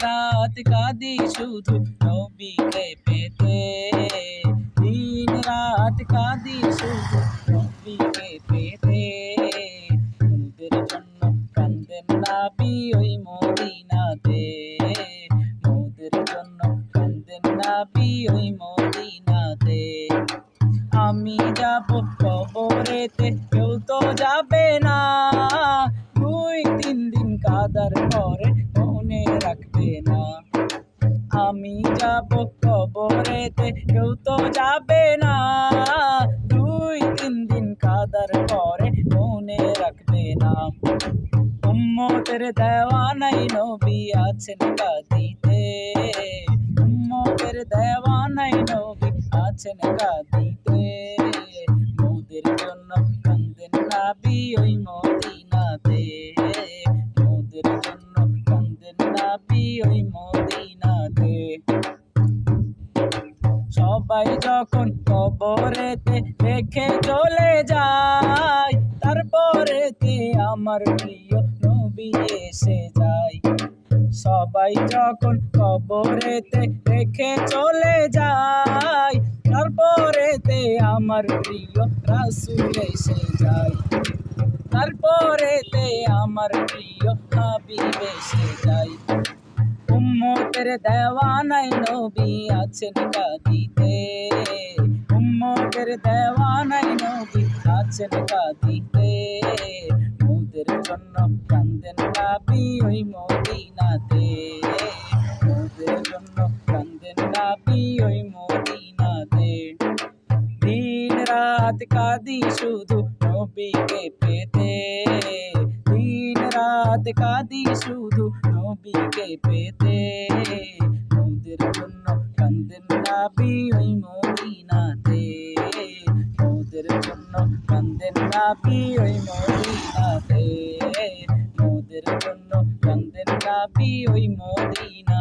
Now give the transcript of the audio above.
রাত কাঁদি শুধু নবীকে পেতে, দিন রাত কাঁদি শুধু নবীকে পেতে। মোদের জন্য কান্দেন নবী ওই মদিনাতে, মোদের জন্য কান্দেন নবী ওই মদিনাতে। আমি যাব কবরেতে কেউ তো যাবে না, 2-3 দিন কাদার পরে মনে রাখবে না। আমি যাব কবরেতে কেউ তো যাবে না, 2-3 দিন কাদার পরে মনে রাখবে না। উম্মতের দেওয়ানাই নবী আছেন কাঁদিতে, উম্মতের দেওয়ানাই নবী আছেন কাঁদিতে। মোদের জন্য কান্দেন নবী ওই মদিনাতে, মোদের জন্য কান্দেন নবী ওই মদিনাতে। সবাই যখন কবরেতে রেখে চলে যায়, তারপরেতে আমার প্রিয় নবী এসে যায়। সবাই যখন কবরেতে রেখে চলে যায়, তারপরেতে আমার প্রিয় রাসূল এসে যায়। তারপরেতে আমার প্রিয় হাবিব এসে যায়। উম্মতের দেওয়ানাই নবী আছেন কাঁদিতে, উম্মতের দেওয়ানাই নবী আছেন কাঁদিতে। মোদের জন্য কান্দেন নবী ওই মদিনাতে, মোদের জন্য কান্দেন নবী ওই মদিনাতে। দিন রাত কাঁদি শুধু নবীকে পেতে, দিন রাত কাঁদি শুধু নবীকে পেতে। মোদের জন্য কান্দেন নবী ওই মদিনাতে, মোদের জন্য কান্দেন নবী ওই মদিনাতে, মোদের জন্য কান্দেন নবী ওই মদিনাতে।